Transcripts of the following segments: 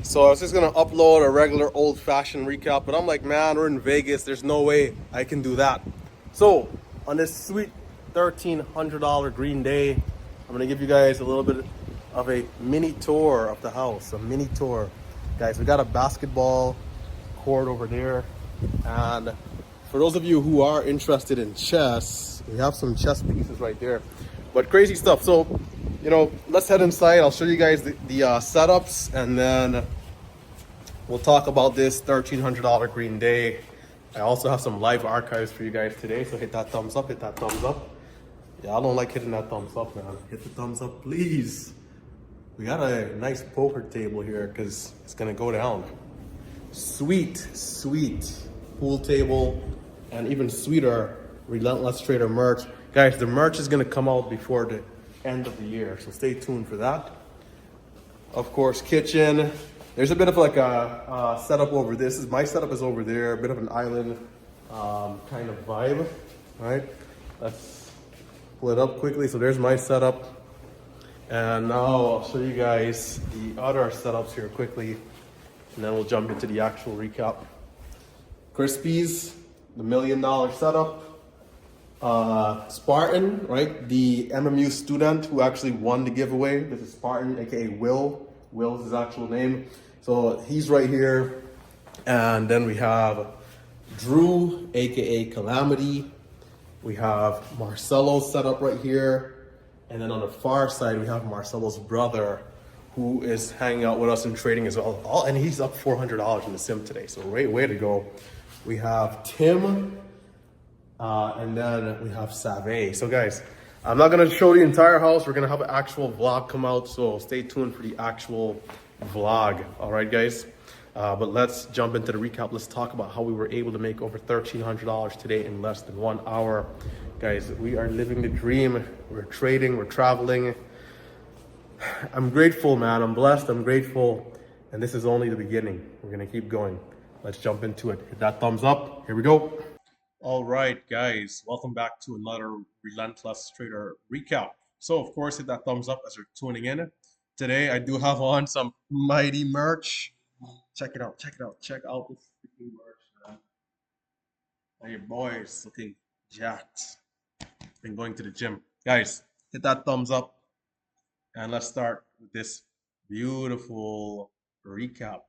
So I was just gonna upload a regular old-fashioned recap, but I'm like, man, we're in Vegas. There's no way I can do that. So on this sweet $1,300 green day, I'm gonna give you guys a little bit of a mini tour of the house. A mini tour, guys. We got a basketball court over there, and for those of you who are interested in chess, we have some chess pieces right there. But crazy stuff. So, let's head inside. I'll show you guys the setups, and then we'll talk about this $1,300 green day. I also have some live archives for you guys today, so hit that thumbs up, hit that thumbs up. Yeah, I don't like hitting that thumbs up, man. Hit the thumbs up, please. We got a nice poker table here because it's gonna go down. Sweet, sweet pool table, and even sweeter Relentless Trader merch. Guys, the merch is gonna come out before the end of the year, so stay tuned for that. Of course, kitchen. There's a bit of like a setup over this. My setup is over there, a bit of an island kind of vibe, right? Let's pull it up quickly. So there's my setup. And now I'll show you guys the other setups here quickly, and then we'll jump into the actual recap. Crispies, the $1 million setup. Spartan, right? The MMU student who actually won the giveaway. This is Spartan, aka Will. Will's his actual name. So he's right here. And then we have Drew, aka Calamity. We have Marcelo set up right here. And then on the far side, we have Marcelo's brother, who is hanging out with us and trading as well. And he's up $400 in the sim today. So way to go. We have Tim. And then we have Save. So guys, I'm not gonna show the entire house. We're gonna have an actual vlog come out, so stay tuned for the actual vlog. All right, guys. But let's jump into the recap. Let's talk about how we were able to make over $1,300 today in less than 1 hour. Guys, we are living the dream. We're trading, we're traveling. I'm grateful, man. I'm blessed, I'm grateful. And this is only the beginning. We're gonna keep going. Let's jump into it. Hit that thumbs up. Here we go. All right, guys, welcome back to another Relentless Trader recap. So, of course, hit that thumbs up as you're tuning in. Today, I do have on some mighty merch. Check it out, check it out, check out this freaking merch, man. And your boys looking jacked. Been going to the gym. Guys, hit that thumbs up, and let's start with this beautiful recap.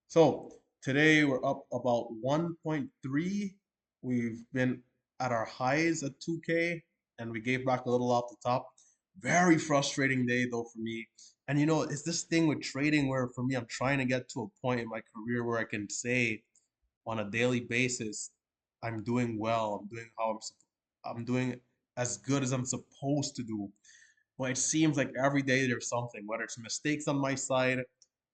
So, today we're up about 1.3. We've been at our highs at 2K, and we gave back a little off the top. Very frustrating day though for me. And it's this thing with trading where for me I'm trying to get to a point in my career where I can say on a daily basis I'm doing well. I'm doing I'm doing as good as I'm supposed to do. But it seems like every day there's something, whether it's mistakes on my side,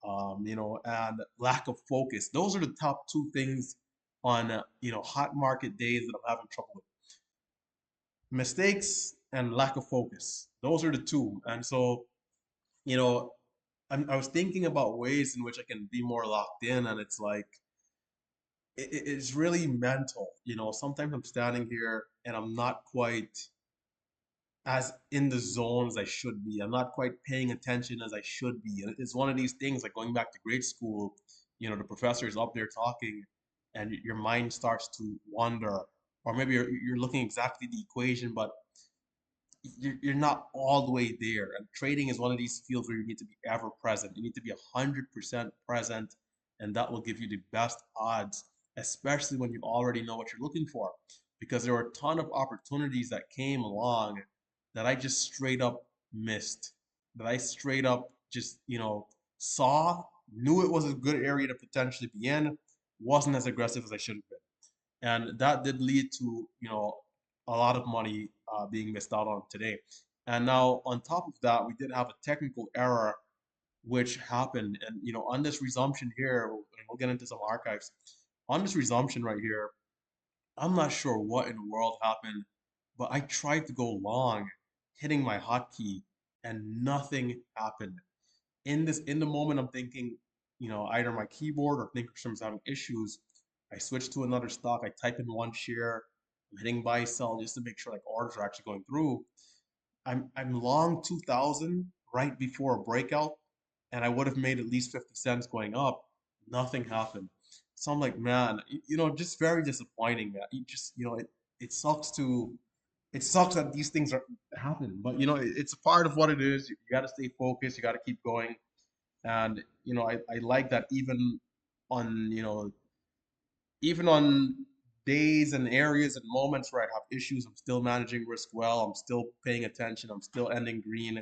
and lack of focus. Those are the top two things on, hot market days that I'm having trouble with. Mistakes and lack of focus. Those are the two. And so, you know, I was thinking about ways in which I can be more locked in, and it's like, it's really mental. Sometimes I'm standing here and I'm not quite as in the zone as I should be. I'm not quite paying attention as I should be. And it's one of these things like going back to grade school, the professor is up there talking and your mind starts to wander. Or maybe you're looking exactly the equation, but you're not all the way there. And trading is one of these fields where you need to be ever present. You need to be 100% present, and that will give you the best odds, especially when you already know what you're looking for. Because there were a ton of opportunities that came along that I just straight up missed, that I straight up just, saw, knew it was a good area to potentially be in, wasn't as aggressive as I should have been. And that did lead to, a lot of money being missed out on today. And now on top of that, we did have a technical error which happened. And, on this resumption here, and we'll get into some archives. On this resumption right here, I'm not sure what in the world happened, but I tried to go long, hitting my hotkey, and nothing happened. In the moment, I'm thinking, either my keyboard or Thinkorswim's having issues. I switch to another stock. I type in one share. I'm hitting buy sell just to make sure like orders are actually going through. I'm long 2000 right before a breakout, and I would have made at least 50 cents going up. Nothing happened. So I'm like, man, just very disappointing, man. It sucks it sucks that these things are happening, but it's a part of what it is. You got to stay focused. You got to keep going. And I like that on you know even on days and areas and moments where I have issues, I'm still managing risk well. I'm still paying attention. I'm still ending green.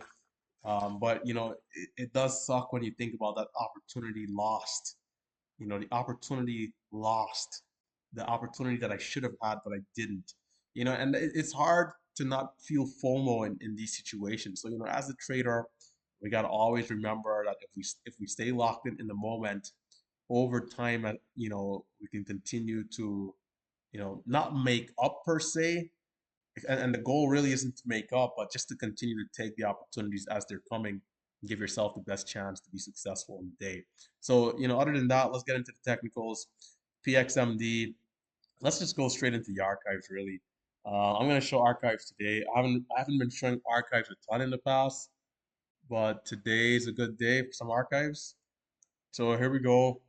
But it does suck when you think about that opportunity lost. The opportunity lost, the opportunity that I should have had, but I didn't. And it's hard to not feel FOMO in these situations. So, as a trader, we got to always remember that if we stay locked in the moment, over time, we can continue to, not make up per se, and the goal really isn't to make up, but just to continue to take the opportunities as they're coming and give yourself the best chance to be successful in the day. So, other than that, let's get into the technicals. PXMD. Let's just go straight into the archives, really. I'm going to show archives today. I haven't been showing archives a ton in the past, but today is a good day for some archives. So here we go.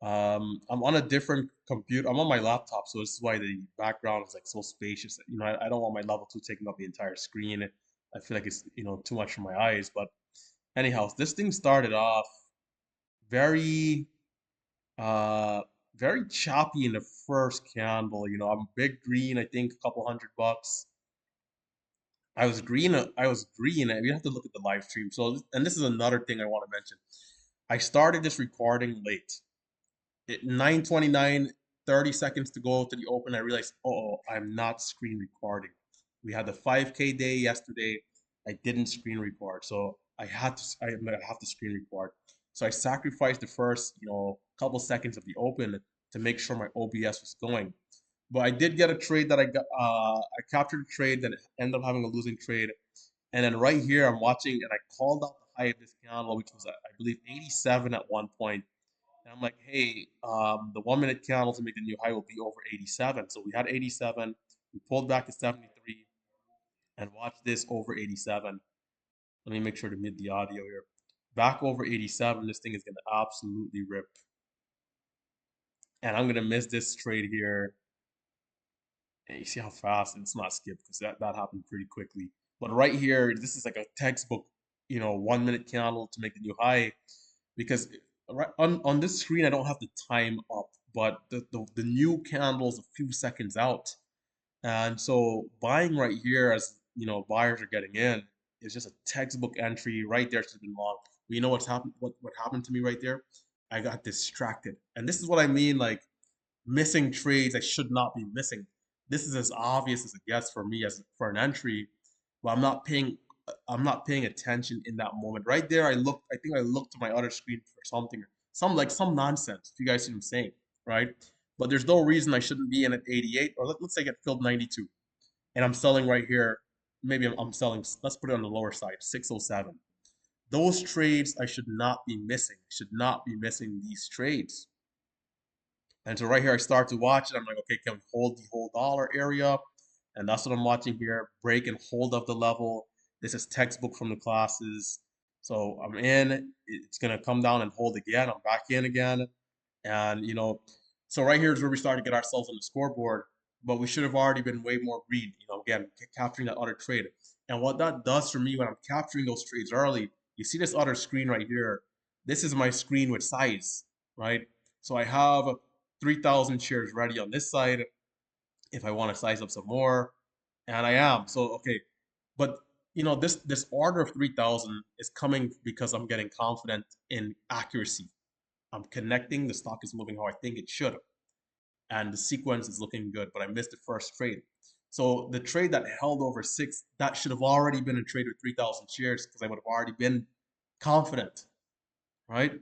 I'm on a different computer. I'm on my laptop, so this is why the background is like so spacious. I don't want my level 2 taking up the entire screen. I feel like it's too much for my eyes. But anyhow, this thing started off very uh very choppy in the first candle. I'm big green. I think a couple $100. I was green. I was green. And you have to look at the live stream. So, and this is another thing I want to mention. I started this recording late. 9:29, 30 seconds to go to the open. I realized, oh, I'm not screen recording. We had the 5K day yesterday. I didn't screen record, so I have to screen record. So I sacrificed the first, couple seconds of the open to make sure my OBS was going. But I did get a trade that I got. I captured a trade that ended up having a losing trade, and then right here I'm watching, and I called out the high of this candle, which was I believe 87 at one point. And I'm like, hey, the 1 minute candle to make the new high will be over 87. So we had 87. We pulled back to 73 and watch this over 87. Let me make sure to mute the audio here. Back over 87. This thing is going to absolutely rip. And I'm going to miss this trade here. And you see how fast it's not skipped because that happened pretty quickly. But right here, this is like a textbook, 1 minute candle to make the new high because right on this screen I don't have the time up, but the new candle's a few seconds out, and so buying right here as buyers are getting in is just a textbook entry right there. Should have been long. But you know what's happened? What happened to me right there? I got distracted, and this is what I mean, like missing trades I should not be missing. This is as obvious as it gets for me as for an entry, but I'm not paying attention in that moment. Right there, I think I looked to my other screen for something, some nonsense, if you guys see what I'm saying, right? But there's no reason I shouldn't be in at 88, or let's say get filled 92, and I'm selling right here. Maybe I'm selling, let's put it on the lower side, 607. Those trades I should not be missing. I should not be missing these trades. And so right here, I start to watch it. I'm like, okay, can we hold the whole dollar area? And that's what I'm watching here. Break and hold of the level. This is textbook from the classes. So I'm in. It's going to come down and hold again. I'm back in again. And, so right here is where we start to get ourselves on the scoreboard. But we should have already been way more green, again, capturing that other trade. And what that does for me when I'm capturing those trades early, you see this other screen right here. This is my screen with size, right? So I have 3,000 shares ready on this side if I want to size up some more, and I am. So okay, but this order of 3,000 is coming because I'm getting confident in accuracy. I'm connecting. The stock is moving how I think it should, and the sequence is looking good. But I missed the first trade. So the trade that held over 6, that should have already been a trade with 3,000 shares because I would have already been confident, right?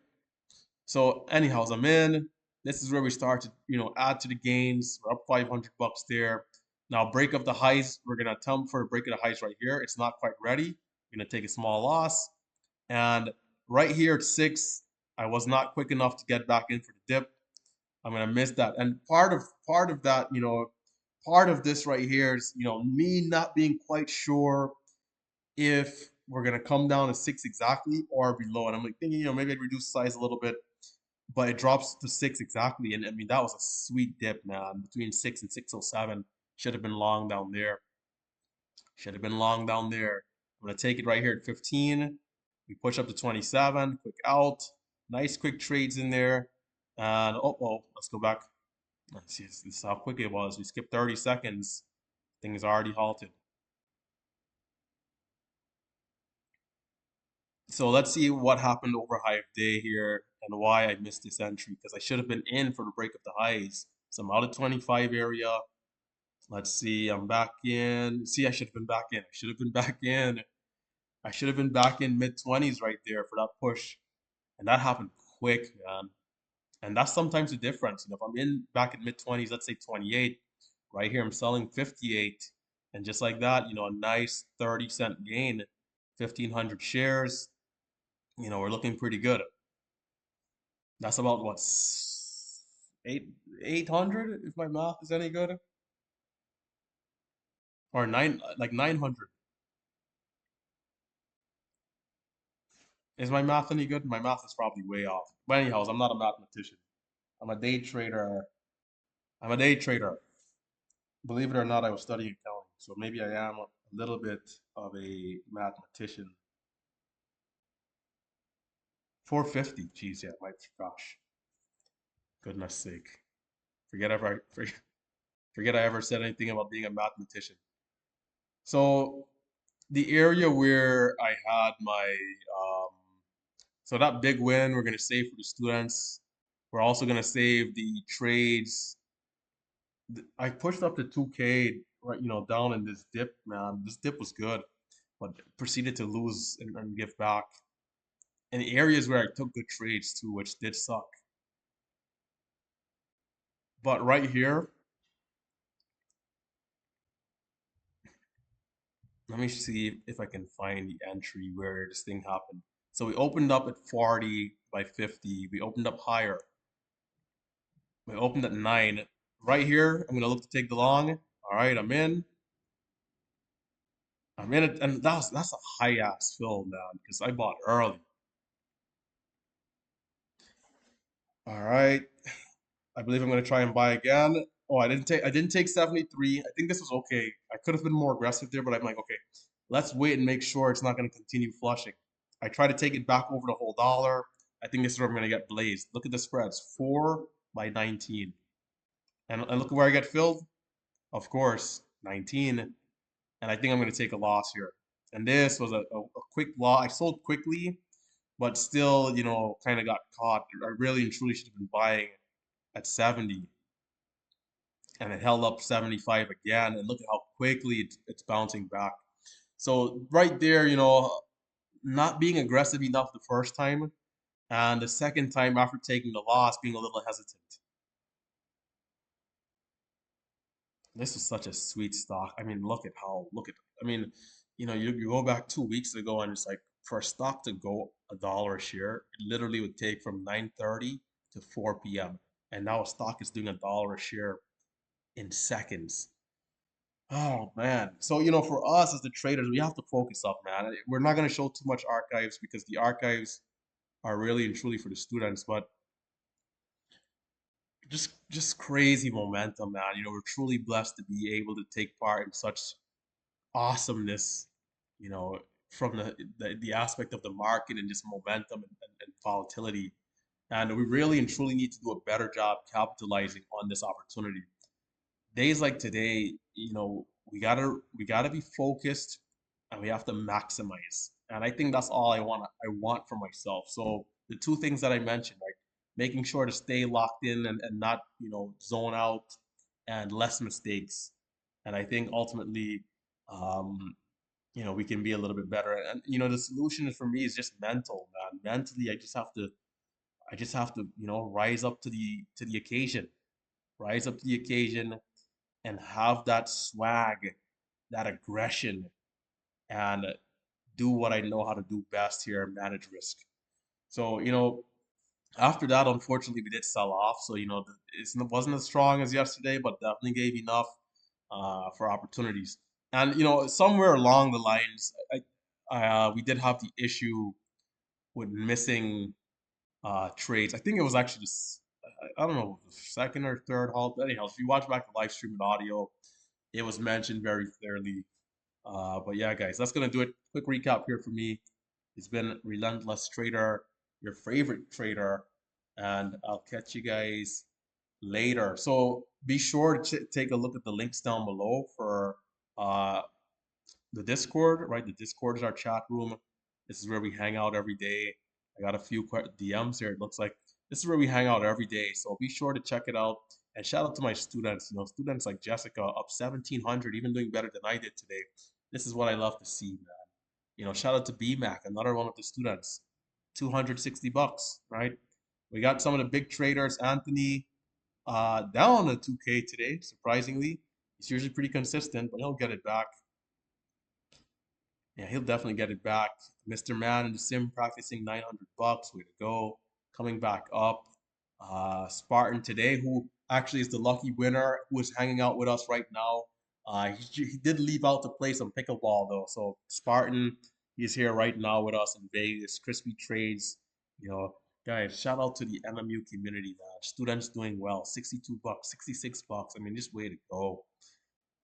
So anyhow, as I'm in, this is where we start to, add to the gains. We're up $500 there. Now break of the highs. We're gonna attempt for a break of the highs right here. It's not quite ready. We're gonna take a small loss. And right here at 6, I was not quick enough to get back in for the dip. I'm gonna miss that. And part of that, part of this right here is, me not being quite sure if we're gonna come down to six exactly or below. And I'm like thinking, maybe I'd reduce size a little bit, but it drops to six exactly. And I mean, that was a sweet dip, man. Between 6 and 607, should have been long down there. Should have been long down there. I'm gonna take it right here at 15. We push up to 27. Quick out. Nice quick trades in there. And let's go back. Let's see, this is how quick it was. We skipped 30 seconds. Thing is already halted. So let's see what happened over high of day here and why I missed this entry because I should have been in for the break of the highs. So I'm out of 25 area. Let's see, I'm back in. See, I should have been back in. I should have been back in. I should have been back in mid 20s right there for that push. And that happened quick, man. And that's sometimes the difference. If I'm in back in mid 20s, let's say 28, right here I'm selling 58. And just like that, a nice 30-cent gain, 1,500 shares. We're looking pretty good. That's about what, eight 800 if my math is any good, or nine like 900. Is my math any good? My math is probably way off. But anyhow, I'm not a mathematician. I'm a day trader. I'm a day trader. Believe it or not, I was studying accounting, so maybe I am a little bit of a mathematician. 450. Geez, yeah, my gosh, goodness sake. Forget I ever said anything about being a mathematician. So the area where I had my so that big win, we're gonna save for the students. We're also gonna save the trades. I pushed up to 2K right, down in this dip, man. This dip was good, but proceeded to lose and give back. In areas where I took good trades too, which did suck. But right here, let me see if I can find the entry where this thing happened. So we opened up at 40 by 50. We opened up higher. We opened at 9. Right here, I'm gonna look to take the long. All right, I'm in. I'm in it, and that's a high ass fill, man, because I bought early. All right, I believe I'm gonna try and buy again. Oh, I didn't take 73. I think this was okay. I could have been more aggressive there, but I'm like, okay, let's wait and make sure it's not gonna continue flushing. I try to take it back over the whole dollar. I think this is where I'm gonna get blazed. Look at the spreads, 4 by 19, and look at where I get filled. Of course, 19, and I think I'm gonna take a loss here. And this was a quick loss. I sold quickly, but still, kind of got caught. I really and truly should have been buying at 70, and it held up 75 again. And look at how quickly it's bouncing back. So right there, not being aggressive enough the first time, and the second time after taking the loss, being a little hesitant. This was such a sweet stock. I mean, look at, I mean, you go back 2 weeks ago and it's like for a stock to go $1 a share, it literally would take from 9:30 to 4 p.m. And now a stock is doing $1 a share in seconds. Oh man. So, for us as the traders, we have to focus up, man. We're not going to show too much archives because the archives are really and truly for the students, but just crazy momentum, man. We're truly blessed to be able to take part in such awesomeness, you know, from the aspect of the market and just momentum and volatility. And we really and truly need to do a better job capitalizing on this opportunity. Days like today, we gotta be focused and we have to maximize. And I think that's all I want for myself. So the two things that I mentioned, like making sure to stay locked in and not, zone out and less mistakes. And I think ultimately, um, we can be a little bit better. And the solution for me is just mental, man. Mentally, I just have to, rise up to the occasion, rise up to the occasion, and have that swag, that aggression, and do what I know how to do best here, manage risk. So, after that, unfortunately, we did sell off. So, it wasn't as strong as yesterday, but definitely gave enough for opportunities. And, somewhere along the lines, we did have the issue with missing trades. I think it was actually just I don't know the second or third halt. But anyhow, if you watch back the live stream and audio, it was mentioned very clearly. But yeah, guys, that's gonna do it. Quick recap here for me. It's been Relentless Trader, your favorite trader, and I'll catch you guys later. So be sure to take a look at the links down below for uh, the Discord, right? The Discord is our chat room. This is where we hang out every day. I got a few DMs here. It looks like this is where we hang out every day. So be sure to check it out. And shout out to my students. You know, students like Jessica up 1,700, even doing better than I did today. This is what I love to see, man. You know, shout out to BMAC, another one of the students. $260, right? We got some of the big traders. Anthony down to 2K today, surprisingly. He's usually pretty consistent, but he'll get it back. Yeah, he'll definitely get it back. Mr. Man in the sim practicing $900. Way to go. Coming back up. Spartan today, who actually is the lucky winner, who is hanging out with us right now. He did leave out to play some pickleball though. So Spartan, he's here right now with us in Vegas. Crispy Trades, you know, guys. Shout out to the MMU community, man. Students doing well. $62, $66. I mean, just way to go.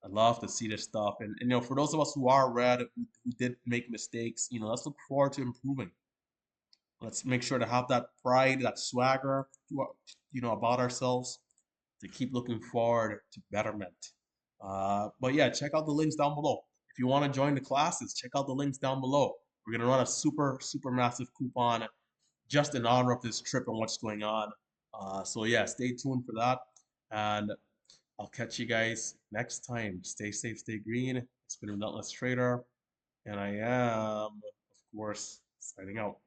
I love to see this stuff. And you know, for those of us who are red, who did make mistakes, you know, let's look forward to improving. Let's make sure to have that pride, that swagger, you know, about ourselves to keep looking forward to betterment. But yeah, check out the links down below. If you want to join the classes, check out the links down below. We're gonna run a super massive coupon just in honor of this trip and what's going on. So yeah, stay tuned for that. And I'll catch you guys next time. Stay safe, stay green. It's been Relentless Trader, and I am, of course, signing out.